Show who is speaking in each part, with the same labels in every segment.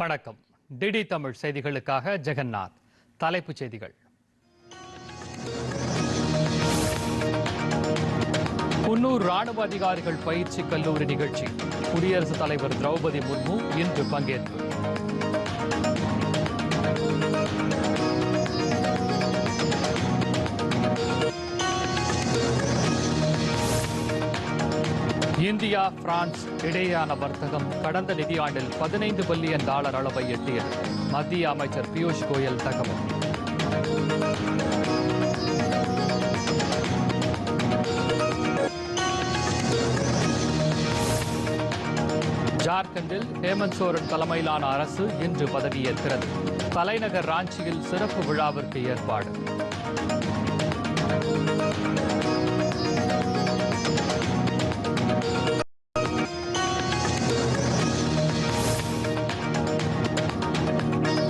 Speaker 1: வணக்கம். டிடி தமிழ் செய்திகளுக்காக ஜெகநாத். தலைப்புச் செய்திகள். குன்னூர் ராணுவ அதிகாரிகள் பயிற்சி கல்லூரி நிகழ்ச்சி. குடியரசுத் தலைவர் திரௌபதி முர்மு இன்று பங்கேற்பு. இந்தியா பிரான்ஸ் இடையேயான வர்த்தகம் கடந்த நிதியாண்டில் $15 பில்லியன் அளவை எட்டியது. மத்திய அமைச்சர் பியூஷ் கோயல் தகவல். ஜார்க்கண்டில் ஹேமந்த் சோரன் தலைமையிலான அரசு இன்று பதவியேற்கிறது. தலைநகர் ராஞ்சியில் சிறப்பு விழாவிற்கு ஏற்பாடு.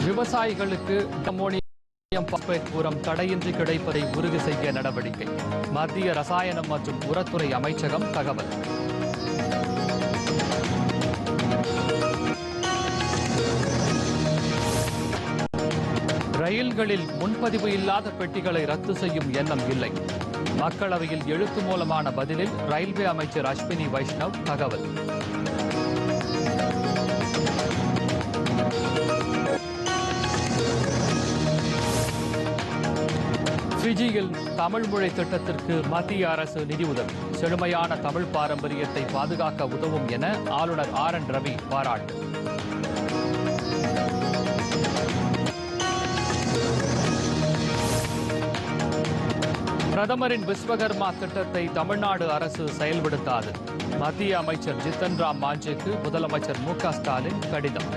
Speaker 1: விவசாயிகளுக்கு அமோனியம் பாஸ்பேட் உரம் தடையின்றி கிடைப்பதை உறுதி செய்ய நடவடிக்கை. மத்திய ரசாயனம் மற்றும் உரத்துறை அமைச்சகம் தகவல். ரயில்களில் முன்பதிவு இல்லாத பெட்டிகளை ரத்து செய்யும் எண்ணம் இல்லை. மக்களவையில் எழுத்து மூலமான பதிலில் ரயில்வே அமைச்சர் அஸ்வினி வைஷ்ணவ் தகவல். ஃபிஜியில் தமிழ் மொழி திட்டத்திற்கு மத்திய அரசு நிதியுதவி. செழுமையான தமிழ் பாரம்பரியத்தை பாதுகாக்க உதவும் என ஆளுநர் RN ரவி பாராட்டு. பிரதமரின் விஸ்வகர்மா திட்டத்தை தமிழ்நாடு அரசு செயல்படுத்தாது. மத்திய அமைச்சர் ஜித்தன் ராம் மாஞ்சிக்கு முதலமைச்சர் MK ஸ்டாலின் கடிதம்.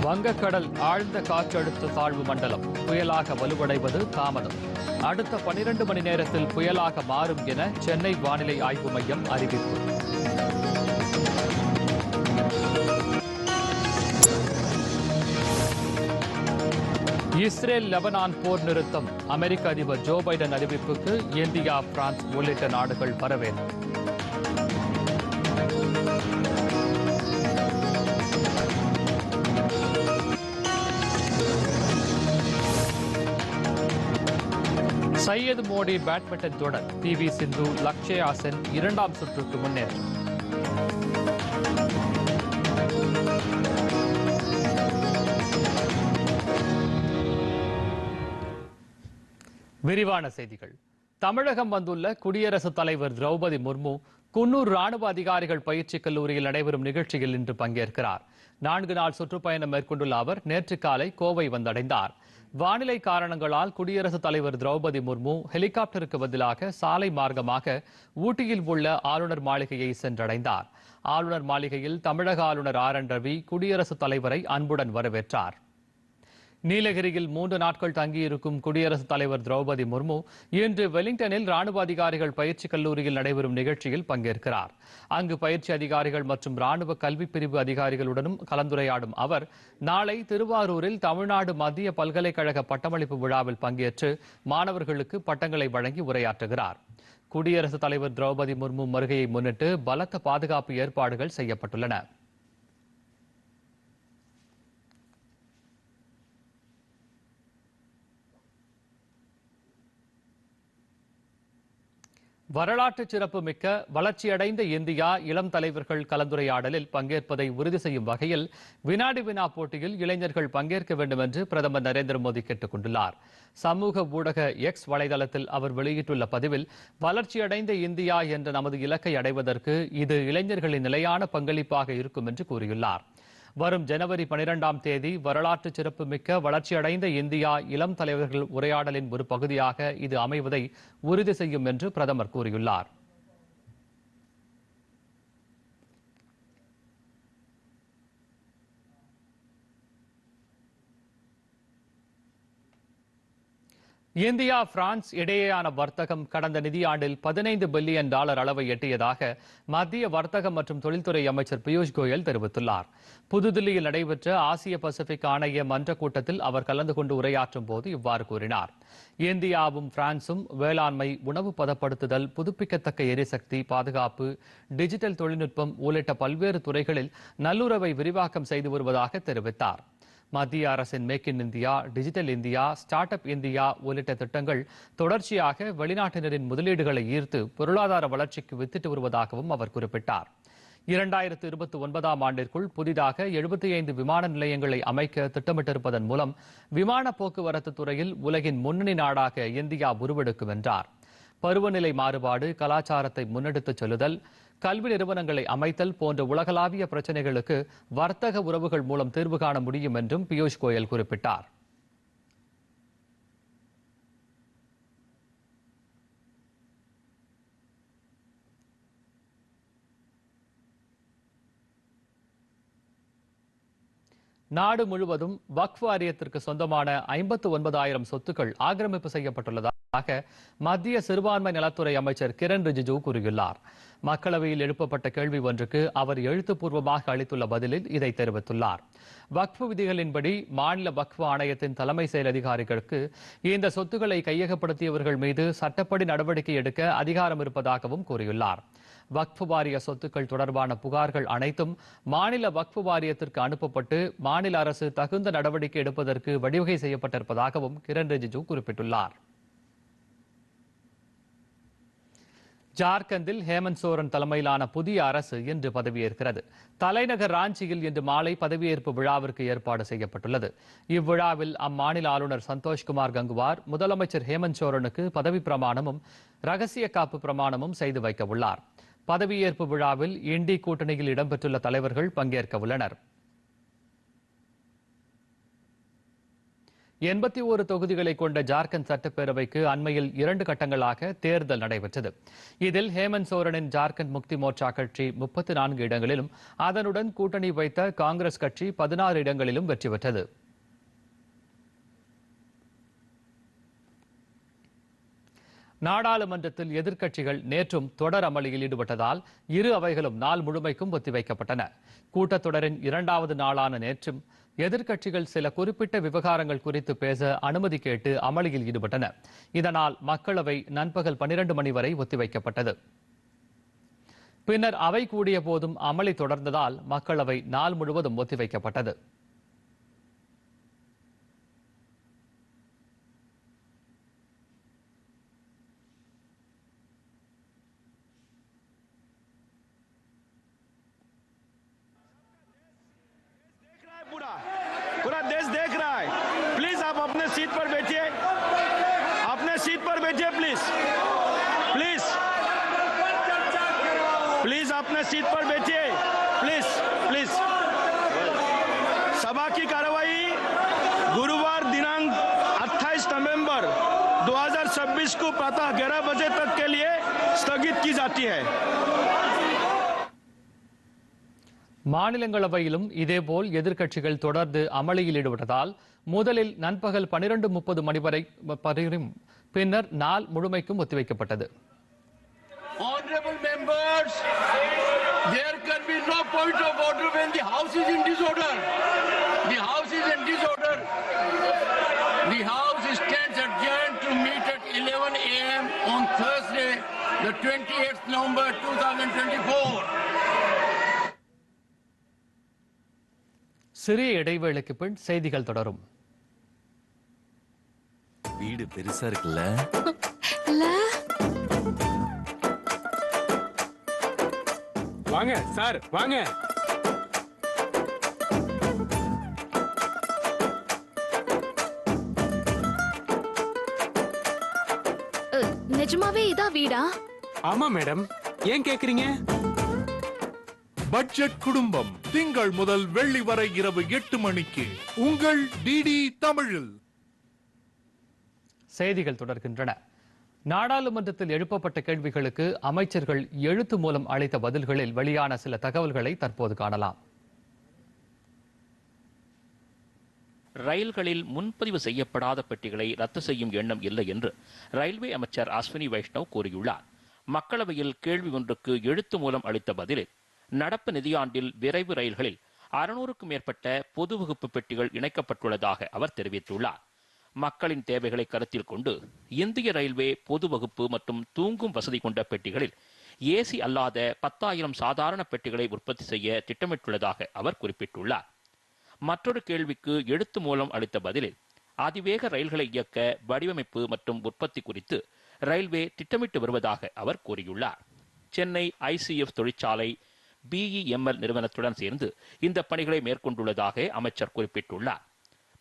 Speaker 1: வங்கக்கடல் ஆழ்ந்த காற்றழுத்த தாழ்வு மண்டலம் புயலாக வலுவடைவது தாமதம். அடுத்த 12 மணி நேரத்தில் புயலாக மாறும் என சென்னை வானிலை ஆய்வு மையம் அறிவிப்பு. இஸ்ரேல் லெபனான் போர் நிறுத்தம். அமெரிக்க அதிபர் ஜோ பைடன் அறிவிப்புக்கு இந்தியா பிரான்ஸ் உள்ளிட்ட நாடுகள் வரவேற்பு. சையது மோடி பேட்மிண்டன் தொடர். PV சிந்து லக்ஷயா சென் 2ஆம் சுற்றுக்கு முன்னேற்றம். விரிவான செய்திகள். தமிழகம் வந்துள்ள குடியரசுத் தலைவர் திரௌபதி முர்மு குன்னூர் ராணுவ அதிகாரிகள் பயிற்சி கல்லூரியில் நடைபெறும் நிகழ்ச்சியில் இன்று பங்கேற்கிறார். 4 நாள் சுற்றுப்பயணம் மேற்கொண்டுள்ள அவர் நேற்று காலை கோவை வந்தடைந்தார். வானிலை காரணங்களால் குடியரசுத் தலைவர் திரௌபதி முர்மு ஹெலிகாப்டருக்கு பதிலாக சாலை மார்க்கமாக ஊட்டியில் உள்ள ஆளுநர் மாளிகையை சென்றடைந்தார். ஆளுநர் மாளிகையில் தமிழக ஆளுநர் RN ரவி குடியரசுத் தலைவரை அன்புடன் வரவேற்றார். நீலகிரியில் 3 நாட்கள் தங்கியிருக்கும் குடியரசுத் தலைவர் திரௌபதி முர்மு இன்று வெலிங்டனில் ராணுவ அதிகாரிகள் பயிற்சி கல்லூரியில் நடைபெறும் நிகழ்ச்சியில் பங்கேற்கிறார். அங்கு பயிற்சி அதிகாரிகள் மற்றும் ராணுவ கல்வி பிரிவு அதிகாரிகளுடனும் கலந்துரையாடும் அவர் நாளை திருவாரூரில் தமிழ்நாடு மத்திய பல்கலைக்கழக பட்டமளிப்பு விழாவில் பங்கேற்று மாணவர்களுக்கு பட்டங்களை வழங்கி உரையாற்றுகிறார். குடியரசுத் தலைவர் திரௌபதி முர்மு வருகையை முன்னிட்டு பலத்த பாதுகாப்பு ஏற்பாடுகள் செய்யப்பட்டுள்ளன. வரலாற்று சிறப்பு மிக்க வளர்ச்சியடைந்த இந்தியா இளம் தலைவர்கள் கலந்துரையாடலில் பங்கேற்பதை உறுதி செய்யும் வகையில் வினாடி வினா போட்டியில் இளைஞர்கள் பங்கேற்க வேண்டும் என்று பிரதமர் நரேந்திர மோடி கேட்டுக் கொண்டுள்ளார். சமூக ஊடக X வலைதளத்தில் அவர் வெளியிட்டுள்ள பதிவில் வளர்ச்சியடைந்த இந்தியா என்ற நமது இலக்கை அடைவதற்கு இது இளைஞர்களின் நிலையான பங்களிப்பாக இருக்கும் என்று கூறியுள்ளார். வரும் ஜனவரி 12ஆம் தேதி வரலாற்று சிறப்புமிக்க வளர்ச்சியடைந்த இந்தியா இளம் தலைவர்கள் உரையாடலின் ஒரு பகுதியாக இது அமைவதை உறுதி செய்யும் என்று பிரதமர் கூறியுள்ளார். இந்தியா பிரான்ஸ் இடையேயான வர்த்தகம் கடந்த நிதியாண்டில் $15 பில்லியன் அளவை எட்டியதாக மத்திய வர்த்தகம் மற்றும் தொழில்துறை அமைச்சர் பியூஷ் கோயல் தெரிவித்துள்ளார். புதுதில்லியில் நடைபெற்ற ஆசிய பசிபிக் ஆணைய மன்ற கூட்டத்தில் அவர் கலந்து கொண்டு உரையாற்றும் போது இவ்வாறு கூறினார். இந்தியாவும் பிரான்சும் வேளாண்மை, உணவு பதப்படுத்துதல், புதுப்பிக்கத்தக்க எரிசக்தி, பாதுகாப்பு, டிஜிட்டல் தொழில்நுட்பம் உள்ளிட்ட பல்வேறு துறைகளில் நல்லுறவை விரிவாக்கம் செய்து வருவதாக தெரிவித்தார். மத்திய அரசின் make in India, digital India, startup India உள்ளிட்ட திட்டங்கள் தொடர்ச்சியாக வெளிநாட்டினரின் முதலீடுகளை ஈர்த்து பொருளாதார வளர்ச்சிக்கு வித்திட்டு வருவதாகவும் அவர் குறிப்பிட்டார். 2029ஆம் ஆண்டிற்குள் புதிதாக 75 விமான நிலையங்களை அமைக்க திட்டமிட்டிருப்பதன் மூலம் விமான போக்குவரத்து துறையில் உலகின் முன்னணி நாடாக இந்தியா உருவெடுக்கும் என்றார். பருவநிலை மாறுபாடு, கலாச்சாரத்தை முன்னெடுத்துச் செல்லுதல், கல்வி நிறுவனங்களை அமைத்தல் போன்ற உலகளாவிய பிரச்சினைகளுக்கு வர்த்தக உறவுகள் மூலம் தீர்வு காண முடியும் என்றும் பியூஷ் கோயல் குறிப்பிட்டார். நாடு முழுவதும் வக்ஃப் வாரியத்திற்கு சொந்தமான 59,000 சொத்துக்கள் ஆக்கிரமிப்பு செய்யப்பட்டுள்ளதாக மத்திய சிறுபான்மை நலத்துறை அமைச்சர் கிரண் ரிஜிஜு கூறியுள்ளார். மக்களவையில் எழுப்பப்பட்ட கேள்வி ஒன்றுக்கு அவர் எழுத்துப்பூர்வமாக அளித்துள்ள பதிலில் இதை தெரிவித்துள்ளார். வக்ஃப் விதிகளின்படி மாநில வக்ஃப் ஆணையத்தின் தலைமை செயல் அதிகாரிகளுக்கு இந்த சொத்துக்களை கையகப்படுத்தியவர்கள் மீது சட்டப்படி நடவடிக்கை எடுக்க அதிகாரம் இருப்பதாகவும் கூறியுள்ளார். வக்ஃப் வாரிய சொத்துக்கள் தொடர்பான புகார்கள் அனைத்தும் மாநில வக்ஃப் வாரியத்திற்கு அனுப்பப்பட்டு மாநில அரசு தகுந்த நடவடிக்கை எடுப்பதற்கு வழிவகை செய்யப்பட்டிருப்பதாகவும் கிரண் ரிஜிஜு குறிப்பிட்டுள்ளார். ஜார்க்கண்டில் ஹேமந்த் சோரன் தலைமையிலான புதிய அரசு இன்று பதவியேற்கிறது. தலைநகர் ராஞ்சியில் இன்று மாலை பதவியேற்பு விழாவிற்கு ஏற்பாடு செய்யப்பட்டுள்ளது. இவ்விழாவில் அம்மாநில ஆளுநர் சந்தோஷ்குமார் கங்குவார் முதலமைச்சர் ஹேமந்த் சோரனுக்கு பதவி பிரமாணமும் ரகசிய காப்பு பிரமாணமும் செய்து வைக்க உள்ளார். பதவியேற்பு விழாவில் இண்டி கூட்டணியில் இடம்பெற்றுள்ள தலைவர்கள் பங்கேற்க உள்ளனர். 81 தொகுதிகளை கொண்ட ஜார்க்கண்ட் சட்டப்பேரவைக்கு அண்மையில் 2 கட்டங்களாக தேர்தல் நடைபெற்றது. இதில் ஹேமந்த் சோரனின் ஜார்க்கண்ட் முக்தி மோர்ச்சா கட்சி 34 இடங்களிலும் அதனுடன் கூட்டணி வைத்த காங்கிரஸ் கட்சி 16 இடங்களிலும் வெற்றி பெற்றது. நாடாளுமன்றத்தில் எதிர்க்கட்சிகள் நேற்றும் தொடர் அமளியில் ஈடுபட்டதால் இரு அவைகளும் நாள் முழுமைக்கும் ஒத்திவைக்கப்பட்டன. கூட்டத்தொடரின் 2வது நாளான நேற்றும் எதிர்க்கட்சிகள் சில குறிப்பிட்ட விவகாரங்கள் குறித்து பேச அனுமதி கேட்டு அமளியில் ஈடுபட்டன. இதனால் மக்களவை நண்பகல் 12 மணி வரை ஒத்திவைக்கப்பட்டது. பின்னர் அவை கூடிய போதும் அமளி தொடர்ந்ததால் மக்களவை நாள் முழுவதும் ஒத்திவைக்கப்பட்டது.
Speaker 2: पूरा देश देख रहा है। प्लीज आप अपने सीट पर बैठिए, अपने सीट पर बैठिए प्लीज प्लीज प्लीज अपने सीट पर बैठिए प्लीज प्लीज। सभा की कार्रवाई गुरुवार दिनांक 28 नवंबर 2026 को प्रातः 11 बजे तक के लिए स्थगित की जाती है।
Speaker 1: மாநிலங்களவையிலும் இதேபோல் எதிர்க்கட்சிகள் தொடர்ந்து அமளியில் ஈடுபட்டதால் முதலில் நண்பகல் 12:30 மணி வரை பின்னர் நாள் முழுமைக்கும் ஒத்திவைக்கப்பட்டது.
Speaker 3: Honorable members, there can be no point of order when the house is in disorder. The house is in disorder. The house stands adjourned to meet at 11 a.m. on Thursday, the 28th November 2024.
Speaker 1: சிறிய இடைவேளைக்கு பின் செய்திகள் தொடரும்.
Speaker 4: வீடு பெருசா இருக்குல்ல?
Speaker 5: வாங்க sir வாங்க.
Speaker 6: நிஜமாவே இதா வீடா?
Speaker 5: ஆமா மேடம், ஏன் கேக்குறீங்க?
Speaker 7: பட்ஜெட் குடும்பம் திங்கள் முதல் வெள்ளி வரை இரவு 8 மணிக்கு உங்கள் டிடி தமிழில்.
Speaker 1: செய்திகள் தொடர்கின்றன. நாடாளுமன்றத்தில் எழுப்பப்பட்ட கேள்விகளுக்கு அமைச்சர்கள் எழுத்து மூலம் அளித்த பதில்களில் வெளியான சில தகவல்களை தற்போது காணலாம்.
Speaker 6: ரயில்களில் முன்பதிவு செய்யப்படாத பெட்டிகளை ரத்து செய்யும் எண்ணம் இல்லை என்று ரயில்வே அமைச்சர் அஸ்வினி வைஷ்ணவ் கூறியுள்ளார். மக்களவையில் கேள்வி ஒன்றுக்கு எழுத்து மூலம் அளித்த பதிலில், நடப்பு நிதியாண்டில் விரைவு ரயில்களில் 600க்கும் மேற்பட்ட பொது வகுப்பு பெட்டிகள் இணைக்கப்பட்டுள்ளதாக அவர் தெரிவித்துள்ளார். மக்களின் தேவைகளை கருத்தில் கொண்டு இந்திய ரயில்வே பொது வகுப்பு மற்றும் தூங்கும் வசதி கொண்ட பெட்டிகளில் ஏசி அல்லாத 10,000 சாதாரண பெட்டிகளை உற்பத்தி செய்ய திட்டமிட்டுள்ளதாக அவர் குறிப்பிட்டுள்ளார். மற்றொரு கேள்விக்கு எழுத்து மூலம் அளித்த பதிலில், அதிவேக ரயில்களை இயக்க வடிவமைப்பு மற்றும் உற்பத்தி குறித்து ரயில்வே திட்டமிட்டு வருவதாக அவர் கூறியுள்ளார். சென்னை ஐசிஎஃப் தொழிற்சாலை BEML நிறுவனத்துடன் சேர்ந்து இந்த பணிகளை மேற்கொண்டுள்ளதாக அமைச்சர் குறிப்பிட்டுள்ளார்.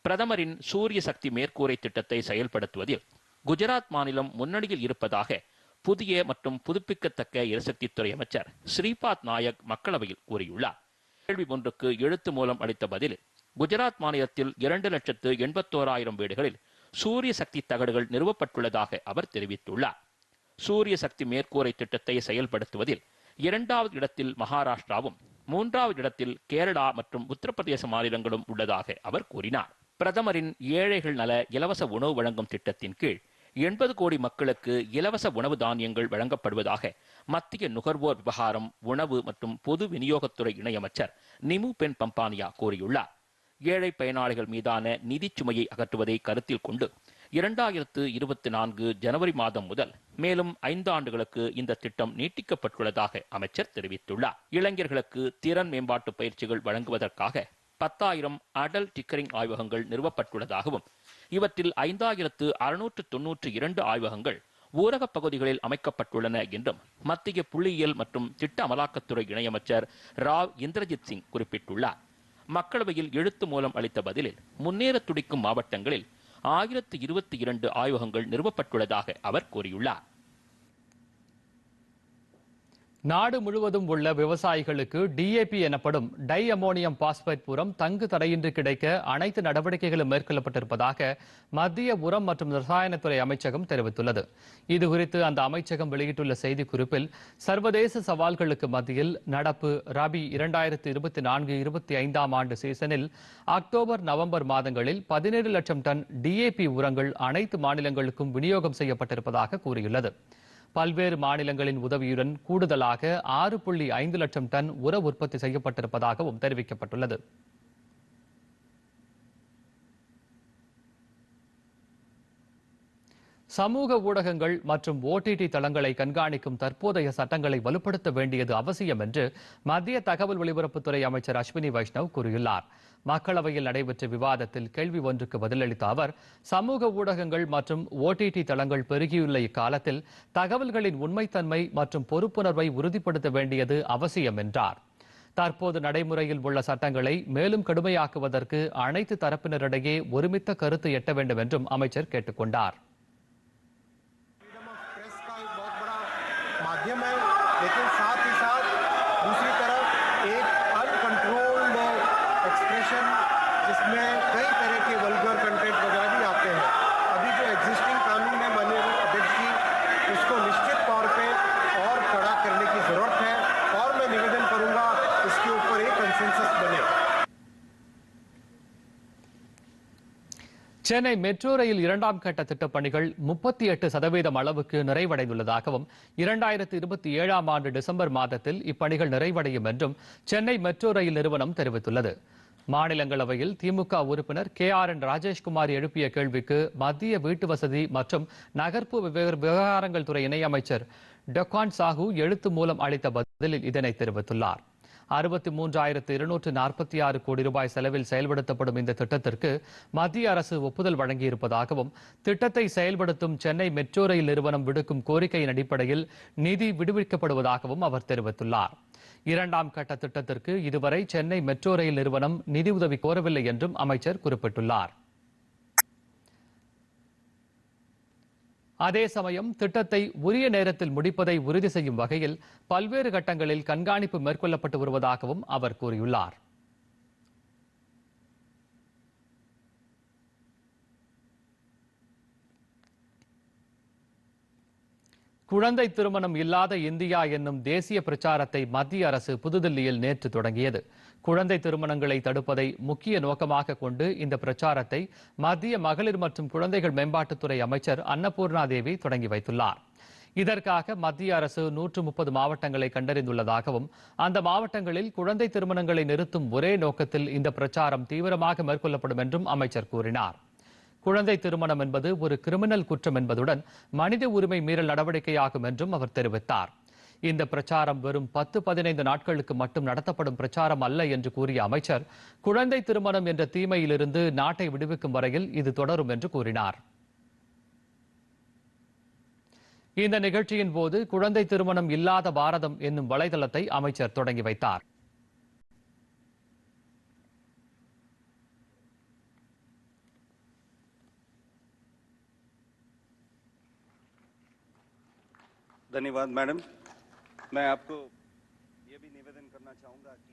Speaker 6: பிரதமரின் சூரிய சக்தி மேற்கூரை திட்டத்தை செயல்படுத்துவதில் குஜராத் மாநிலம் முன்னணியில் இருப்பதாக புதிய மற்றும் புதுப்பிக்கத்தக்க எரிசக்தித்துறை அமைச்சர் ஸ்ரீபாத் நாயக் மக்களவையில் கூறியுள்ளார். கேள்வி ஒன்றுக்கு எழுத்து மூலம் அளித்த பதிலில், குஜராத் மாநிலத்தில் 2,81,000 வீடுகளில் சூரிய சக்தி தகடுகள் நிறுவப்பட்டுள்ளதாக அவர் தெரிவித்துள்ளார். சூரிய சக்தி மேற்கூரை திட்டத்தை செயல்படுத்துவதில் 2வது இடத்தில் மகாராஷ்டிராவும் 3வது இடத்தில் கேரளா மற்றும் உத்தரப்பிரதேச மாநிலங்களும் உள்ளதாக அவர் கூறினார். பிரதமரின் ஏழைகள் நல இலவச உணவு வழங்கும் திட்டத்தின் கீழ் 80 கோடி மக்களுக்கு இலவச உணவு தானியங்கள் வழங்கப்படுவதாக மத்திய நுகர்வோர் விவகாரம், உணவு மற்றும் பொது விநியோகத்துறை இணையமைச்சர் நிமு பென் பம்பானியா கூறியுள்ளார். ஏழை பயனாளிகள் மீதான நிதி சுமையை அகற்றுவதை கருத்தில் கொண்டு 2024 ஜனவரி மாதம் முதல் மேலும் 5 ஆண்டுகளுக்கு இந்த திட்டம் நீட்டிக்கப்பட்டுள்ளதாக அமைச்சர் தெரிவித்துள்ளார். இளைஞர்களுக்கு திறன் மேம்பாட்டு பயிற்சிகள் வழங்குவதற்காக 10,000 அடல் டிக்கரிங் ஆய்வகங்கள் நிறுவப்பட்டுள்ளதாகவும், இவற்றில் 5,692 ஆய்வகங்கள் ஊரகப் பகுதிகளில் அமைக்கப்பட்டுள்ளன என்றும் மத்திய புள்ளியியல் மற்றும் திட்ட அமலாக்கத்துறை இணையமைச்சர் ராவ் இந்திரஜித் சிங் குறிப்பிட்டுள்ளார். மக்களவையில் எழுத்து மூலம் அளித்த பதிலில், முன்னேற துடிக்கும் மாவட்டங்களில் 1022 ஆய்வகங்கள் நிறுவப்பட்டுள்ளதாக அவர் கூறியுள்ளார்.
Speaker 1: நாடு முழுவதும் உள்ள விவசாயிகளுக்கு DAP எனப்படும் டை அமோனியம் பாஸ்பேட் உரம் தங்கு தடையின்றி கிடைக்க அனைத்து நடவடிக்கைகளும் மேற்கொள்ளப்பட்டிருப்பதாக மத்திய உரம் மற்றும் ரசாயனத்துறை அமைச்சகம் தெரிவித்துள்ளது. இதுகுறித்து அந்த அமைச்சகம் வெளியிட்டுள்ள செய்திக்குறிப்பில், சர்வதேச சவால்களுக்கு மத்தியில் நடப்பு ரபி 2024-25 ஆண்டு சீசனில் அக்டோபர் நவம்பர் மாதங்களில் 17 லட்சம் டன் DAP உரங்கள் அனைத்து மாநிலங்களுக்கும் விநியோகம் செய்யப்பட்டிருப்பதாக கூறியுள்ளது. பல்வேறு மாநிலங்களின் உதவியுடன் கூடுதலாக 6.5 லட்சம் டன் உர உற்பத்தி செய்யப்பட்டிருப்பதாகவும் தெரிவிக்கப்பட்டுள்ளது. சமூக ஊடகங்கள் மற்றும் OTT தளங்களை கண்காணிக்கும் தற்போதைய சட்டங்களை வலுப்படுத்த வேண்டியது அவசியம் என்று மத்திய தகவல் ஒலிபரப்புத்துறை அமைச்சர் அஸ்வினி வைஷ்ணவ் கூறியுள்ளார். மக்களவையில் நடைபெற்ற விவாதத்தில் கேள்வி ஒன்றுக்கு பதிலளித்த அவர், சமூக ஊடகங்கள் மற்றும் OTT தளங்கள் பெருகியுள்ள இக்காலத்தில் தகவல்களின் உண்மைத்தன்மை மற்றும் பொறுப்புணர்வை உறுதிப்படுத்த வேண்டியது அவசியம் என்றார். தற்போது நடைமுறையில் உள்ள சட்டங்களை மேலும் கடுமையாக்குவதற்கு அனைத்து தரப்பினரிடையே ஒருமித்த கருத்து எட்ட வேண்டும் என்றும் அமைச்சர் கேட்டுக் கொண்டார்.
Speaker 8: लेकिन साथ ही साथ दूसरी तरफ एक अनकंट्रोल्ड एक्सप्रेशन जिसमें कई तरह के वल्गर कंटेंट वगैरह भी आते हैं. अभी जो एग्जिस्टिंग कानून है माननीय अध्यक्ष जी, उसको निश्चित तौर पे और कड़ा करने की जरूरत है और मैं निवेदन करूंगा इसके ऊपर एक कंसेंसस बने.
Speaker 1: சென்னை மெட்ரோ ரயில் 2ஆம் கட்ட திட்டப்பணிகள் 38% அளவுக்கு நிறைவடைந்துள்ளதாகவும் 2027ஆம் ஆண்டு டிசம்பர் மாதத்தில் இப்பணிகள் நிறைவடையும் என்றும் சென்னை மெட்ரோ ரயில் நிறுவனம் தெரிவித்துள்ளது. மாநிலங்களவையில் திமுக உறுப்பினர் KRN ராஜேஷ்குமார் எழுப்பிய கேள்விக்கு மத்திய வீட்டு வசதி மற்றும் நகர்ப்புற விவகாரங்கள் துறை இணையமைச்சர் டொக்கான் சாஹூ எழுத்து மூலம் அளித்த பதிலில் இதனை தெரிவித்துள்ளார். 63,246 கோடி ரூபாய் செலவில் செயல்படுத்தப்படும் இந்த திட்டத்திற்கு மத்திய அரசு ஒப்புதல் வழங்கியிருப்பதாகவும், திட்டத்தை செயல்படுத்தும் சென்னை மெட்ரோ ரயில் நிறுவனம் விடுக்கும் கோரிக்கையின் அடிப்படையில் நிதி விடுவிக்கப்படுவதாகவும் அவர் தெரிவித்துள்ளார். 2ஆம் கட்ட திட்டத்திற்கு இதுவரை சென்னை மெட்ரோ ரயில் நிறுவனம் நிதியுதவி கோரவில்லை என்றும் அமைச்சர் குறிப்பிட்டுள்ளார். அதே சமயம் திட்டத்தை உரிய நேரத்தில் முடிப்பதை உறுதி செய்யும் வகையில் பல்வேறு கட்டங்களில் கண்காணிப்பு மேற்கொள்ளப்பட்டு வருவதாகவும் அவர் கூறியுள்ளார். குழந்தை திருமணம் இல்லாத இந்தியா என்னும் தேசிய பிரச்சாரத்தை மத்திய அரசு புதுதில்லியில் நேற்று தொடங்கியது. குழந்தை திருமணங்களை தடுப்பதை முக்கிய நோக்கமாக கொண்டு இந்த பிரச்சாரத்தை மத்திய மகளிர் மற்றும் குழந்தைகள் மேம்பாட்டுத்துறை அமைச்சர் அன்னபூர்ணா தேவி தொடங்கி வைத்துள்ளார். இதற்காக மத்திய அரசு 130 மாவட்டங்களை கண்டறிந்துள்ளதாகவும் அந்த மாவட்டங்களில் குழந்தை திருமணங்களை நிறுத்தும் ஒரே நோக்கத்தில் இந்த பிரச்சாரம் தீவிரமாக மேற்கொள்ளப்படும் என்றும் அமைச்சர் கூறினார். குழந்தை திருமணம் என்பது ஒரு கிரிமினல் குற்றம் என்பதுடன் மனித உரிமை மீறல் நடவடிக்கையாகும் என்றும் அவர் தெரிவித்தார். இந்த பிரச்சாரம் வெறும் 10-15 நாட்களுக்கு மட்டும் நடத்தப்படும் பிரச்சாரம் அல்ல என்று கூறிய அமைச்சர், குழந்தை திருமணம் என்ற தீமையிலிருந்து நாட்டை விடுவிக்கும் வரையில் இது தொடரும் என்று கூறினார். இந்த நிகழ்ச்சியின் போது குழந்தை திருமணம் இல்லாத பாரதம் என்னும் வலைதளத்தை அமைச்சர் தொடங்கி வைத்தார்.
Speaker 9: धन्यवाद मैडम। मैं आपको ये भी निवेदन करना चाहूंगा कि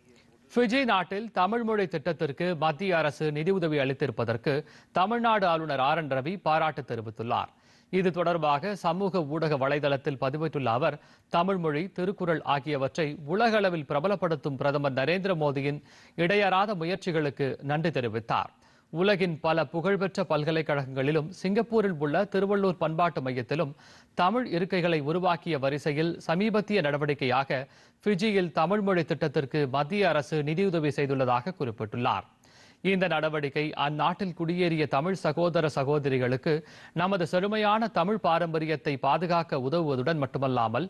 Speaker 1: ஃபிஜி நாட்டில் தமிழ் மொழி திட்டத்திற்கு மத்திய அரசு நிதியுதவி அளித்திருப்பதற்கு தமிழ்நாடு ஆளுநர் ஆர் என் ரவி பாராட்டு தெரிவித்துள்ளார். இது தொடர்பாக சமூக ஊடக வலைதளத்தில் பதிவிட்டுள்ள அவர், தமிழ் மொழி, திருக்குறள் ஆகியவற்றை உலக அளவில் பிரபலப்படுத்தும் பிரதமர் நரேந்திர மோடியின் இடையறாத முயற்சிகளுக்கு நன்றி தெரிவித்தார். உலகின் பல புகழ்பெற்ற பல்கலைக்கழகங்களிலும் சிங்கப்பூரில் உள்ள திருவள்ளூர் பண்பாட்டு மையத்திலும் தமிழ் இருக்கைகளை உருவாக்கிய வரிசையில் சமீபத்திய நடவடிக்கையாக ஃபிஜியில் தமிழ் மொழி திட்டத்திற்கு மத்திய அரசு நிதியுதவி செய்துள்ளதாக குறிப்பிட்டுள்ளார். இந்த நடவடிக்கை அந்நாட்டில் குடியேறிய தமிழ் சகோதர சகோதரிகளுக்கு நமது செழுமையான தமிழ் பாரம்பரியத்தை பாதுகாக்க உதவுவதுடன் மட்டுமல்லாமல்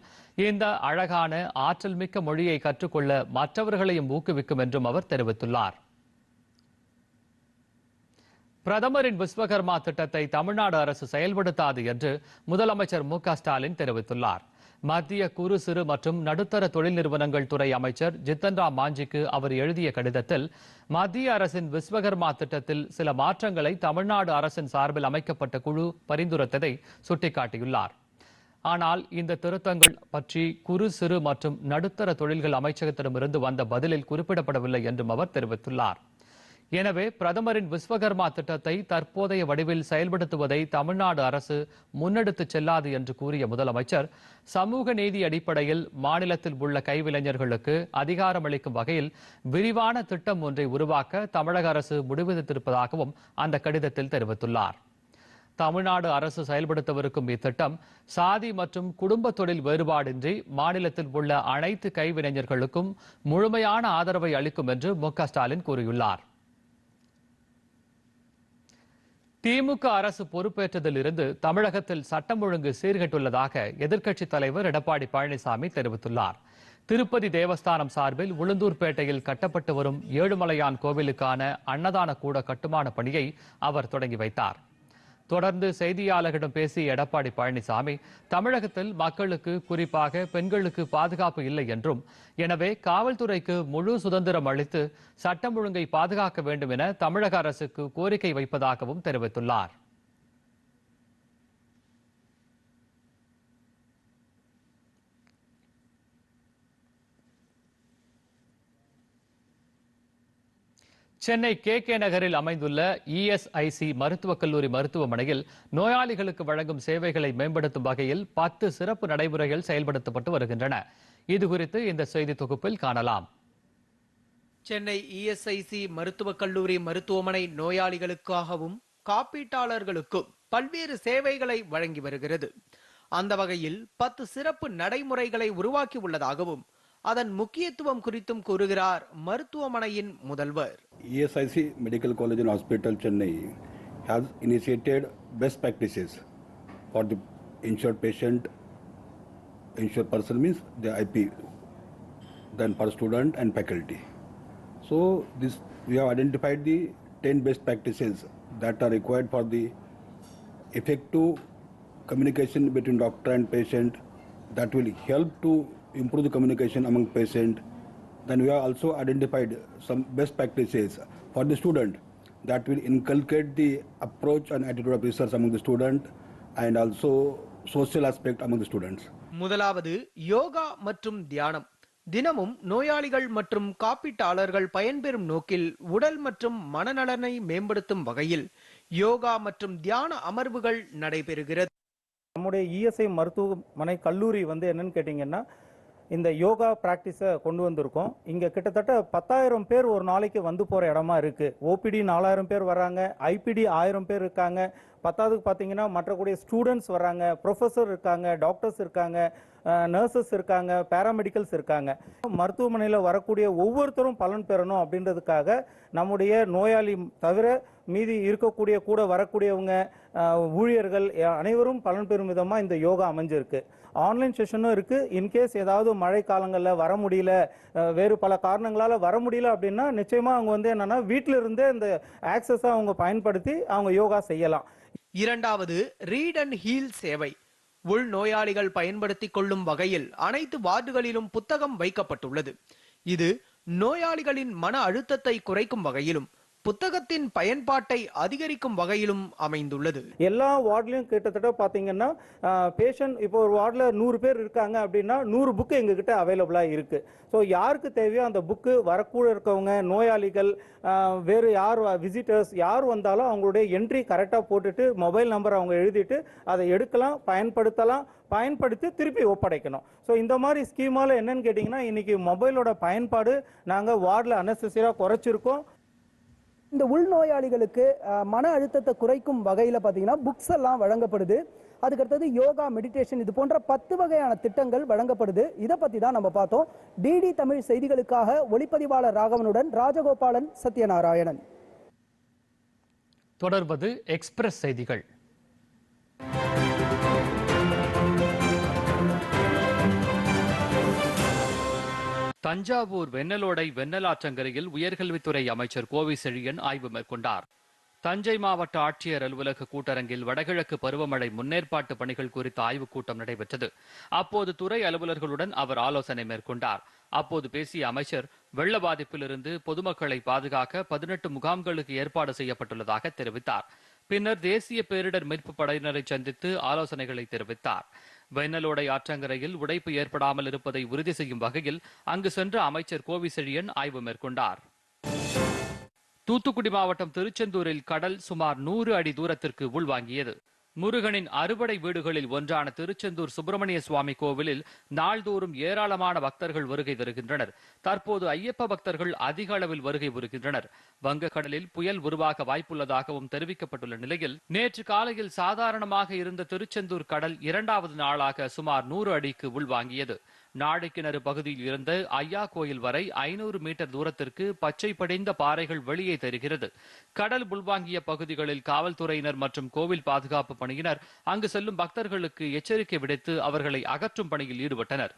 Speaker 1: இந்த அழகான ஆற்றல் மிக்க மொழியை கற்றுக்கொள்ள மற்றவர்களையும் ஊக்குவிக்கும் என்றும் அவர் தெரிவித்துள்ளார். பிரதமரின் விஸ்வகர்மா திட்டத்தை தமிழ்நாடு அரசு செயல்படுத்தாது என்று முதலமைச்சர் மு.க.ஸ்டாலின் தெரிவித்துள்ளார். மத்திய குறு சிறு மற்றும் நடுத்தர தொழில் நிறுவனங்கள் துறை அமைச்சர் ஜித்தன் ராம் மாஞ்சிக்கு அவர் எழுதிய கடிதத்தில் மத்திய அரசின் விஸ்வகர்மா திட்டத்தில் சில மாற்றங்களை தமிழ்நாடு அரசின் சார்பில் அமைக்கப்பட்ட குழு பரிந்துரைத்ததை சுட்டிக்காட்டியுள்ளார். ஆனால் இந்த திருத்தங்கள் பற்றி குறு சிறு மற்றும் நடுத்தர தொழில்கள் அமைச்சகத்திடமிருந்து வந்த பதிலில் குறிப்பிடப்படவில்லை என்றும் அவர் தெரிவித்துள்ளார். எனவே பிரதமரின் விஸ்வகர்மா திட்டத்தை தற்போதைய வடிவில் செயல்படுத்துவதை தமிழ்நாடு அரசு முன்னெடுத்துச் செல்லாது என்று கூறிய முதலமைச்சர், சமூக நீதி அடிப்படையில் மாநிலத்தில் உள்ள கைவிளைஞர்களுக்கு அதிகாரமளிக்கும் வகையில் விரிவான திட்டம் ஒன்றை உருவாக்க தமிழக அரசு முடிவெடுத்திருப்பதாகவும் அந்த கடிதத்தில் தெரிவித்துள்ளார். தமிழ்நாடு அரசு செயல்படுத்தவிருக்கும் இத்திட்டம் சாதி மற்றும் குடும்ப தொழில் வேறுபாடின்றி மாநிலத்தில் உள்ள அனைத்து கைவினைஞர்களுக்கும் முழுமையான ஆதரவை அளிக்கும் என்று மு.க.ஸ்டாலின் கூறியுள்ளார். திமுக அரசு பொறுப்பேற்றதிலிருந்து தமிழகத்தில் சட்டம் ஒழுங்கு சீர்கெட்டுள்ளதாக எதிர்க்கட்சித் தலைவர் எடப்பாடி பழனிசாமி தெரிவித்துள்ளார். திருப்பதி தேவஸ்தானம் சார்பில் உளுந்தூர்பேட்டையில் கட்டப்பட்டு வரும் ஏழுமலையான் கோவிலுக்கான அன்னதான கூட கட்டுமான பணியை அவர் தொடங்கி வைத்தார். தொடர்ந்து செய்தியாளர்களிடம் பேசிய எடப்பாடி பழனிசாமி, தமிழகத்தில் மக்களுக்கு, குறிப்பாக பெண்களுக்கு பாதுகாப்பு இல்லை என்றும், எனவே காவல்துறைக்கு முழு சுதந்திரம் அளித்து சட்டம் ஒழுங்கை பாதுகாக்க வேண்டும் என தமிழக அரசுக்கு கோரிக்கை வைப்பதாகவும் தெரிவித்துள்ளார். சென்னை கே நகரில் அமைந்துள்ள இஎஸ்ஐசி மருத்துவக் கல்லூரி மருத்துவமனையில் நோயாளிகளுக்கு வழங்கும் சேவைகளை மேம்படுத்தும் வகையில் 10 சிறப்பு நடைமுறைகள் செயல்படுத்தப்பட்டு வருகின்றன. இதுகுறித்து இந்த செய்தி தொகுப்பில் காணலாம்.
Speaker 10: சென்னை இஎஸ்ஐசி மருத்துவக் கல்லூரி மருத்துவமனை நோயாளிகளுக்காகவும் காப்பீட்டாளர்களுக்கும் பல்வேறு சேவைகளை வழங்கி வருகிறது. அந்த வகையில் 10 சிறப்பு நடைமுறைகளை உருவாக்கி உள்ளதாகவும் அதன் முக்கியத்துவம் குறித்தும் கூறுகிறார் மருத்துவமனையின் முதல்வர்.
Speaker 9: ESIC Medical College and Hospital Chennai has initiated best practices for the insured patient. Insured person means the IP, then for student and faculty. So this we have identified the 10 best practices that are required for the effective communication between doctor and patient, that will help to improve the communication among patient. Then we have also identified some best practices for the student that will inculcate the approach and attitude of research among the student and also social aspect among the students.
Speaker 10: முதலாவது யோகா மற்றும் தியானம். தினமும் நோயாளிகள் மற்றும் காப்பீட்டாளர்கள் பயன்பெறும் நோக்கில் உடல் மற்றும் மனநலனை மேம்படுத்தும் வகையில் யோகா மற்றும் தியான அமர்வுகள் நடைபெறுகிறது.
Speaker 8: நம்முடைய இஎஸ்ஐ மருத்துவமனை கல்லூரி வந்து என்னன்னு கேட்டிங்கன்னா இந்த யோகா ப்ராக்டிஸை கொண்டு வந்திருக்கோம். இங்கே கிட்டத்தட்ட 10,000 பேர் ஒரு நாளைக்கு வந்து போகிற இடமா இருக்குது. ஓபிடி 4,000 பேர் வர்றாங்க, ஐபிடி 1000 பேர் இருக்காங்க. பத்தாவதுக்கு பார்த்தீங்கன்னா மற்றக்கூடிய ஸ்டூடெண்ட்ஸ் வர்றாங்க, ப்ரொஃபஸர் இருக்காங்க, டாக்டர்ஸ் இருக்காங்க, நர்சஸ் இருக்காங்க, பேராமெடிக்கல்ஸ் இருக்காங்க. மருத்துவமனையில் வரக்கூடிய ஒவ்வொருத்தரும் பலன் பெறணும் அப்படின்றதுக்காக நம்முடைய நோயாளி தவிர மீதி இருக்கக்கூடிய கூட வரக்கூடியவங்க ஊழியர்கள் அனைவரும் பலன் பெறும் விதமாக இந்த யோகா அமைஞ்சிருக்கு. ஆன்லைன் செஷனும் இருக்குது. இன்கேஸ் ஏதாவது மழை காலங்களில் வர முடியல, வேறு பல காரணங்களால் வர முடியல அப்படின்னா நிச்சயமாக அவங்க வந்து என்னென்னா வீட்டில் இருந்தே இந்த ஆக்சஸை அவங்க பயன்படுத்தி அவங்க யோகா செய்யலாம்.
Speaker 10: இரண்டாவது, ரீட் அண்ட் ஹீல் சேவை. உள் நோயாளிகள் பயன்படுத்திக் கொள்ளும் வகையில் அனைத்து வார்டுகளிலும் புத்தகம் வைக்கப்பட்டுள்ளது. இது நோயாளிகளின் மன அழுத்தத்தை குறைக்கும் வகையிலும் புத்தகத்தின் பயன்பாட்டை அதிகரிக்கும் வகையிலும் அமைந்துள்ளது.
Speaker 8: எல்லா வார்டுலையும் கிட்டத்தட்ட பார்த்தீங்கன்னா பேஷண்ட் இப்போ ஒரு வார்டில் 100 பேர் இருக்காங்க அப்படின்னா 100 புக்கு எங்ககிட்ட அவைலபிளாக இருக்குது. ஸோ யாருக்கு தேவையோ அந்த புக்கு வரக்கூட இருக்கவங்க நோயாளிகள் வேறு யார் விசிட்டர்ஸ் யார் வந்தாலும் அவங்களுடைய என்ட்ரி கரெக்டாக போட்டுட்டு மொபைல் நம்பர் அவங்க எழுதிட்டு அதை எடுக்கலாம், பயன்படுத்தலாம், பயன்படுத்தி திருப்பி ஒப்படைக்கணும். ஸோ இந்த மாதிரி ஸ்கீமால் என்னன்னு கேட்டிங்கன்னா இன்றைக்கி மொபைலோட பயன்பாடு நாங்கள் வார்டில் அன்னெசரியாக குறைச்சிருக்கோம்.
Speaker 11: இந்த உள்நோயாளிகளுக்கு மன அழுத்தத்தை குறைக்கும் வகையில் பார்த்தீங்கன்னா புக்ஸ் எல்லாம் வழங்கப்படுது. அதுக்கடுத்தது யோகா, மெடிடேஷன், இது போன்ற 10 வகையான திட்டங்கள் வழங்கப்படுது. இதை பற்றி தான் நம்ம பார்த்தோம். டிடி தமிழ் செய்திகளுக்காக ஒளிப்பதிவாளர் ராகவனுடன் ராஜகோபாலன், சத்யநாராயணன்.
Speaker 1: தொடர்வது எக்ஸ்பிரஸ் செய்திகள். தஞ்சாவூர் வெண்ணலோடை வெண்ணலாற்றங்கரையில் உயர்கல்வித்துறை அமைச்சர் கோவி செழியன் ஆய்வு மேற்கொண்டார். தஞ்சை மாவட்ட ஆட்சியர் அலுவலக கூட்டரங்கில் வடகிழக்கு பருவமழை முன்னேற்பாட்டு பணிகள் குறித்த ஆய்வுக் கூட்டம் நடைபெற்றது. அப்போது துறை அலுவலர்களுடன் அவர் ஆலோசனை மேற்கொண்டார். அப்போது பேசிய அமைச்சர், வெள்ள பாதிப்பிலிருந்து பொதுமக்களை பாதுகாக்க 18 முகாம்களுக்கு ஏற்பாடு செய்யப்பட்டுள்ளதாக தெரிவித்தார். பின்னர் தேசிய பேரிடர் மீட்பு படையினரை சந்தித்து ஆலோசனைகளை தெரிவித்தார். வெண்ணலோடை ஆற்றங்கரையில் உடைப்பு ஏற்படாமல் இருப்பதை உறுதி செய்யும் வகையில் அங்கு சென்ற அமைச்சர் கோவி செழியன் ஆய்வு மேற்கொண்டார். தூத்துக்குடி மாவட்டம் திருச்செந்தூரில் கடல் சுமார் 100 அடி தூரத்திற்கு உள்வாங்கியது. முருகனின் அறுபடை வீடுகளில் ஒன்றான திருச்செந்தூர் சுப்பிரமணிய சுவாமி கோவிலில் நாள்தோறும் ஏராளமான பக்தர்கள் வருகை தருகின்றனர். தற்போது ஐயப்ப பக்தர்கள் அதிக அளவில் வருகை வருகின்றனர். வங்கக்கடலில் புயல் உருவாக வாய்ப்புள்ளதாகவும் தெரிவிக்கப்பட்டுள்ள நிலையில் நேற்று காலையில் சாதாரணமாக இருந்த திருச்செந்தூர் கடல் 2வது நாளாக சுமார் 100 அடிக்கு உள்வாங்கியது. நாடுகிணறு பகுதியில் இருந்து ஐயா கோயில் வரை 500 மீட்டர் தூரத்திற்கு பச்சை படிந்த பாறைகள் வெளியே தெரிகிறது. கடல் உள்வாங்கிய பகுதிகளில் காவல்துறையினர் மற்றும் கோவில் பாதுகாப்பு பணியினர் அங்கு செல்லும் பக்தர்களுக்கு எச்சரிக்கை விடுத்து அவர்களை அகற்றும் பணியில் ஈடுபட்டனர்.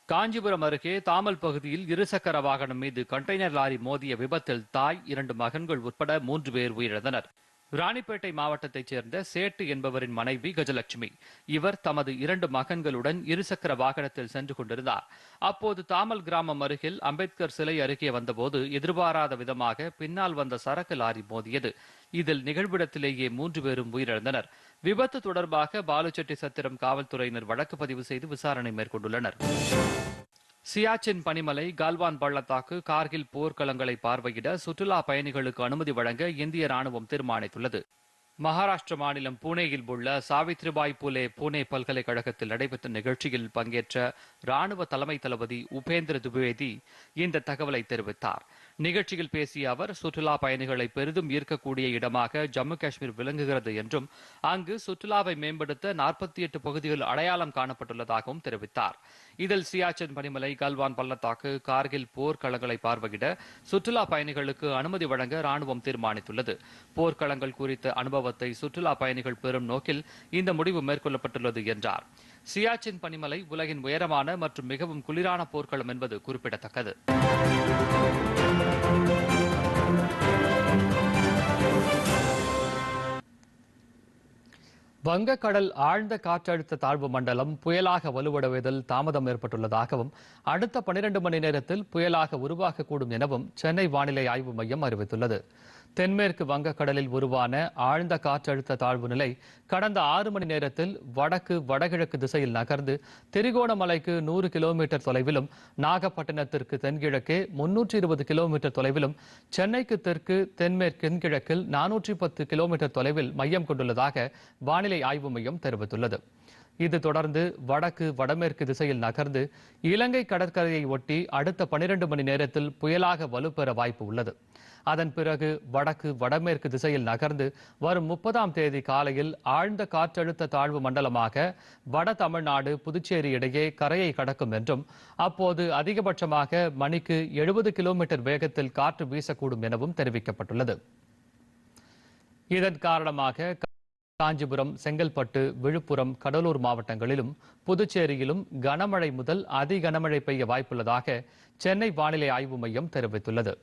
Speaker 1: காஞ்சிபுரம் அருகே தாமல் பகுதியில் இருசக்கர வாகனம் மீது கண்டெய்னர் லாரி மோதிய விபத்தில் தாய், 2 மகன்கள் உட்பட 3 பேர் உயிரிழந்தனர். ராணிப்பேட்டை மாவட்டத்தைச் சேர்ந்த சேட்டு என்பவரின் மனைவி கஜலட்சுமி. இவர் தமது 2 மகன்களுடன் இருசக்கர வாகனத்தில் சென்று கொண்டிருந்தார். அப்போது தாமல் கிராமம் அருகில் அம்பேத்கர் சிலை அருகே வந்தபோது எதிர்பாராத விதமாக பின்னால் வந்த சரக்கு லாரி மோதியது. இதில் நிகழ்விடத்திலேயே 3 பேரும் உயிரிழந்தனர். விபத்து தொடர்பாக பாலுச்செட்டி சத்திரம் காவல்துறையினர் வழக்கு பதிவு செய்து விசாரணை மேற்கொண்டுள்ளனர். சியாச்சின் பனிமலை, கால்வான் பள்ளத்தாக்கு, கார்கில் போர்க்களங்களை பார்வையிட சுற்றுலா பயணிகளுக்கு அனுமதி வழங்க இந்திய ராணுவம் தீர்மானித்துள்ளது. மகாராஷ்டிர மாநிலம் புனேயில் உள்ள சாவித்ரிபாய் புலே புனே பல்கலைக்கழகத்தில் நடைபெற்ற நிகழ்ச்சியில் பங்கேற்ற ராணுவ தலைமை தளபதி உபேந்திர துவிவேதி இந்த தகவலை தெரிவித்தார். நிகழ்ச்சியில் பேசிய அவர், சுற்றுலா பயணிகளை பெரிதும் ஈர்க்கக்கூடிய இடமாக ஜம்மு காஷ்மீர் விளங்குகிறது என்றும் அங்கு சுற்றுலாவை மேம்படுத்த 48 பகுதிகள் அடையாளம் காணப்பட்டுள்ளதாகவும் தெரிவித்தார். இதில் சியாச்சின் பனிமலை, கல்வான் பள்ளத்தாக்கு, கார்கில் போர்க்களங்களை பார்வையிட சுற்றுலா பயணிகளுக்கு அனுமதி வழங்க ராணுவம் தீர்மானித்துள்ளது. போர்க்களங்கள் குறித்த அனுபவத்தை சுற்றுலா பயணிகள் பெறும் நோக்கில் இந்த முடிவு மேற்கொள்ளப்பட்டுள்ளது என்றார். சியாச்சின் பனிமலை உலகின் உயரமான மற்றும் மிகவும் குளிரான போர்க்களம் என்பது குறிப்பிடத்தக்கது. வங்கக்கடல் ஆழ்ந்த காற்றழுத்த தாழ்வு மண்டலம் புயலாக வலுவடைவதில் தாமதம் ஏற்பட்டுள்ளதாகவும் அடுத்த 12 மணி நேரத்தில் புயலாக உருவாகக்கூடும் எனவும் சென்னை வானிலை ஆய்வு மையம் அறிவித்துள்ளது. தென்மேற்கு வங்கக்கடலில் உருவான ஆழ்ந்த காற்றழுத்த தாழ்வு நிலை கடந்த 6 மணி நேரத்தில் வடக்கு வடகிழக்கு திசையில் நகர்ந்து திரிகோணமலைக்கு 100 கிலோமீட்டர் தொலைவிலும், நாகப்பட்டினத்திற்கு தென்கிழக்கே 320 கிலோமீட்டர் தொலைவிலும், சென்னைக்கு தெற்கு தென்கிழக்கில் 410 கிலோமீட்டர் தொலைவில் மையம் கொண்டுள்ளதாக வானிலை ஆய்வு மையம் தெரிவித்துள்ளது. இது தொடர்ந்து வடக்கு வடமேற்கு திசையில் நகர்ந்து இலங்கை கடற்கரையை ஒட்டி அடுத்த 12 மணி நேரத்தில் புயலாக வலுப்பெற வாய்ப்பு உள்ளது. அதன் பிறகு வடக்கு வடமேற்கு திசையில் நகர்ந்து வரும் 30ஆம் தேதி காலையில் ஆழ்ந்த காற்றழுத்த தாழ்வு மண்டலமாக வட தமிழ்நாடு புதுச்சேரி இடையே கரையை கடக்கும் என்றும், அப்போது அதிகபட்சமாக மணிக்கு 70 கிலோமீட்டர் வேகத்தில் காற்று வீசக்கூடும் எனவும் தெரிவிக்கப்பட்டுள்ளது. இதன் காரணமாக காஞ்சிபுரம், செங்கல்பட்டு, விழுப்புரம், கடலூர் மாவட்டங்களிலும் புதுச்சேரியிலும் கனமழை முதல் அதி கனமழை பெய்ய வாய்ப்புள்ளதாக சென்னை வானிலை ஆய்வு மையம் தெரிவித்துள்ளது.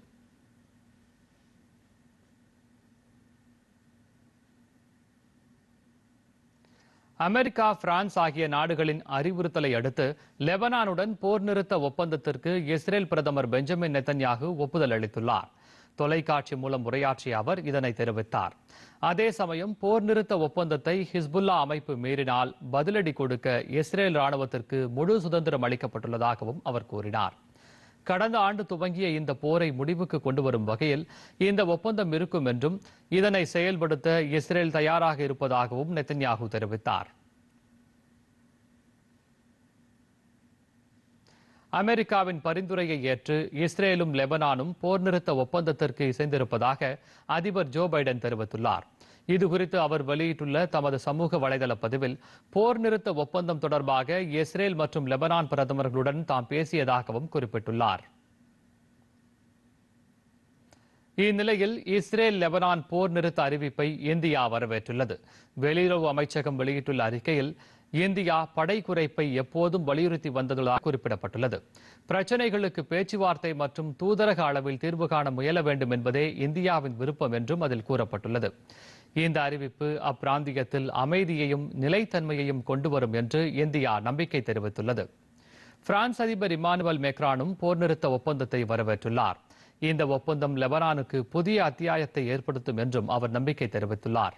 Speaker 1: அமெரிக்கா, பிரான்ஸ் ஆகிய நாடுகளின் அறிவுறுத்தலை அடுத்து லெபனானுடன் போர் நிறுத்த ஒப்பந்தத்திற்கு இஸ்ரேல் பிரதமர் பெஞ்சமின் நெத்தன்யாகு ஒப்புதல் அளித்துள்ளார். தொலைக்காட்சி மூலம் உரையாற்றிய அவர் இதனை தெரிவித்தார். அதே சமயம் போர் நிறுத்த ஒப்பந்தத்தை ஹிஸ்புல்லா அமைப்பு மீறினால் பதிலடி கொடுக்க இஸ்ரேல் ராணுவத்திற்கு முழு சுதந்திரம் அளிக்கப்பட்டுள்ளதாகவும் அவர் கூறினார். கடந்த ஆண்டு துவங்கிய இந்த போரை முடிவுக்கு கொண்டு வரும் வகையில் இந்த ஒப்பந்தம் இருக்கும் என்றும், இதனை செயல்படுத்த இஸ்ரேல் தயாராக இருப்பதாகவும் நெத்தன்யாகு தெரிவித்தார். அமெரிக்காவின் பரிந்துரையை ஏற்று இஸ்ரேலும் லெபனானும் போர் நிறுத்த ஒப்பந்தத்திற்கு இசைந்திருப்பதாக அதிபர் ஜோ பைடன் தெரிவித்துள்ளார். இதுகுறித்து அவர் வெளியிட்டுள்ள தமது சமூக வலைதள பதிவில், போர் நிறுத்த ஒப்பந்தம் தொடர்பாக இஸ்ரேல் மற்றும் லெபனான் பிரதமர்களுடன் தாம் பேசியதாகவும் குறிப்பிட்டுள்ளார். இந்நிலையில் இஸ்ரேல் லெபனான் போர் நிறுத்த அறிவிப்பை இந்தியா வரவேற்றுள்ளது. வெளியுறவு அமைச்சகம் வெளியிட்டுள்ள அறிக்கையில், இந்தியா படை குறைப்பை எப்போதும் வலியுறுத்தி வந்ததாக குறிப்பிடப்பட்டுள்ளது. பிரச்சினைகளுக்கு பேச்சுவார்த்தை மற்றும் தூதரக அளவில் தீர்வு காண முயல வேண்டும் என்பதே இந்தியாவின் விருப்பம் என்றும் அதில் கூறப்பட்டுள்ளது. இந்த அறிவிப்பு அப்பிராந்தியத்தில் அமைதியையும் நிலைத்தன்மையையும் கொண்டு வரும் என்று இந்தியா நம்பிக்கை தெரிவித்துள்ளது. பிரான்ஸ் அதிபர் இமானுவேல் மேக்ரானும் போர் நிறுத்த ஒப்பந்தத்தை வரவேற்றுள்ளார். இந்த ஒப்பந்தம் லெபனானுக்கு புதிய அத்தியாயத்தை ஏற்படுத்தும் என்றும் அவர் நம்பிக்கை தெரிவித்துள்ளார்.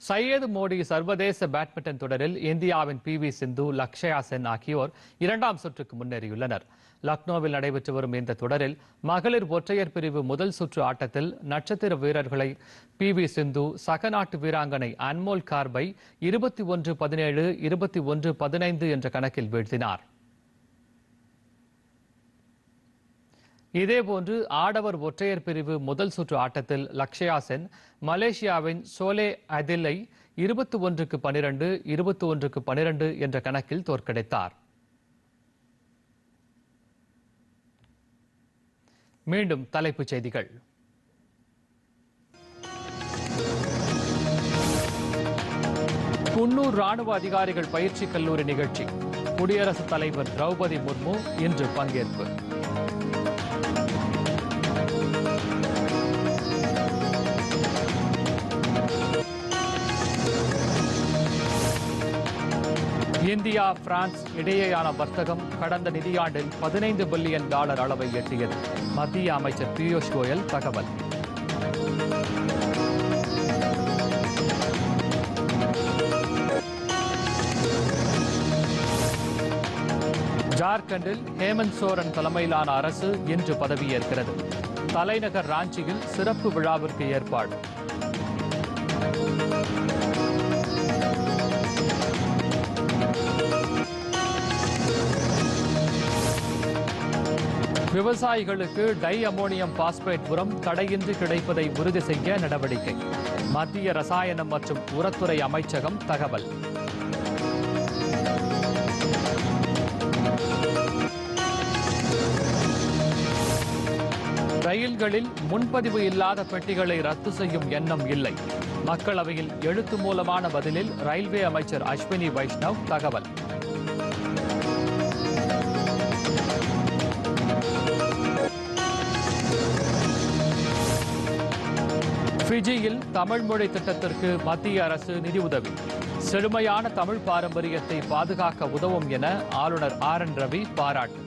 Speaker 1: சையது மோடி சர்வதேச பேட்மிண்டன் தொடரில் இந்தியாவின் PV சிந்து, லக்ஷயா சென் ஆகியோர் 2ஆம் சுற்றுக்கு முன்னேறியுள்ளனர். லக்னோவில் நடைபெற்று வரும் இந்த தொடரில் மகளிர் ஒற்றையர் பிரிவு முதல் சுற்று ஆட்டத்தில் நட்சத்திர வீரர்களை PV சிந்து சக நாட்டு வீராங்கனை அன்மோல் கார்பை 21-17, 21-15 என்ற கணக்கில் வீழ்த்தினார். இதேபோன்று ஆடவர் ஒற்றையர் பிரிவு முதல் சுற்று ஆட்டத்தில் லக்ஷயா சென் மலேசியாவின் சோலே அதிலை 21-12, 21-12 என்ற கணக்கில் தோற்கடித்தார். மீண்டும் தலைப்புச் செய்திகள். குன்னூர் ராணுவ அதிகாரிகள் பயிற்சி கல்லூரி நிகழ்ச்சி. குடியரசுத் தலைவர் திரௌபதி முர்மு இன்று பங்கேற்பு. இந்தியா, பிரான்ஸ் இடையேயான வர்த்தகம் கடந்த நிதியாண்டில் $15 பில்லியன் அளவை எட்டியது. மத்திய அமைச்சர் பியூஷ் கோயல் தகவல். ஜார்க்கண்டில் ஹேமந்த் சோரன் தலைமையிலான அரசு இன்று பதவியேற்கிறது. தலைநகர் ராஞ்சியில் சிறப்பு விழாவிற்கு ஏற்பாடு. விவசாயிகளுக்கு டை அமோனியம் பாஸ்பேட் உரம் தடையின்றி கிடைப்பதை உறுதி செய்ய நடவடிக்கை. மத்திய ரசாயனம் மற்றும் உரத்துறை அமைச்சகம் தகவல். ரயில்களில் முன்பதிவு இல்லாத பெட்டிகளை ரத்து செய்யும் எண்ணம் இல்லை. மக்களவையில் எழுத்து மூலமான பதிலில் ரயில்வே அமைச்சர் அஸ்வினி வைஷ்ணவ் தகவல். ஃபிஜியில் தமிழ் மொழி திட்டத்திற்கு மத்திய அரசு நிதியுதவி. செழுமையான தமிழ் பாரம்பரியத்தை பாதுகாக்க உதவும் என ஆளுநர் RN ரவி பாராட்டு.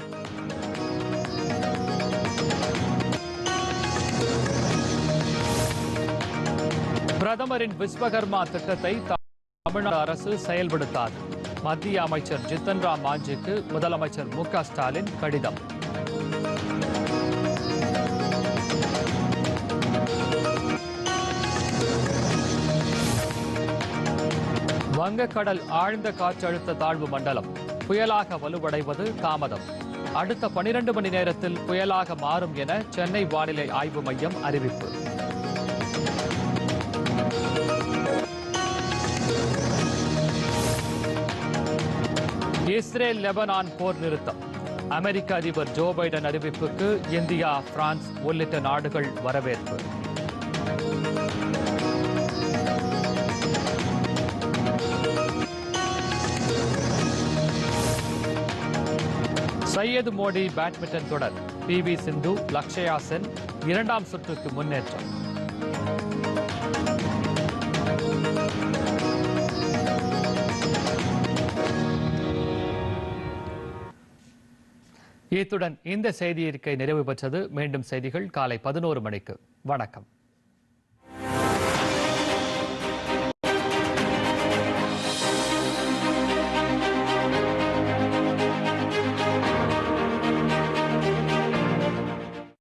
Speaker 1: பிரதமரின் விஸ்வகர்மா திட்டத்தை தமிழ்நாடு அரசு செயல்படுத்தாது. மத்திய அமைச்சர் ஜித்தன் ராம் மாஞ்சிக்கு முதலமைச்சர் மு.க. ஸ்டாலின் கடிதம். வங்கக்கடல் ஆழ்ந்த காற்றழுத்த தாழ்வு மண்டலம் புயலாக வலுவடைவது தாமதம். அடுத்த 12 மணி நேரத்தில் புயலாக மாறும் என சென்னை வானிலை ஆய்வு மையம் அறிவிப்பு. இஸ்ரேல் லெபனான் போர் நிறுத்தம். அமெரிக்க அதிபர் ஜோ பைடன் அறிவிப்புக்கு இந்தியா, பிரான்ஸ் உள்ளிட்ட நாடுகள் வரவேற்பு. சையது மோடி பேட்மிண்டன் தொடர். பி.வி. சிந்து, லக்ஷயா சென் இரண்டாம் சுற்றுக்கு முன்னேற்றம். இத்துடன் இந்த செய்தி அறிக்கை நிறைவு பெற்றது. மீண்டும் செய்திகள் காலை 11 மணிக்கு. வணக்கம்.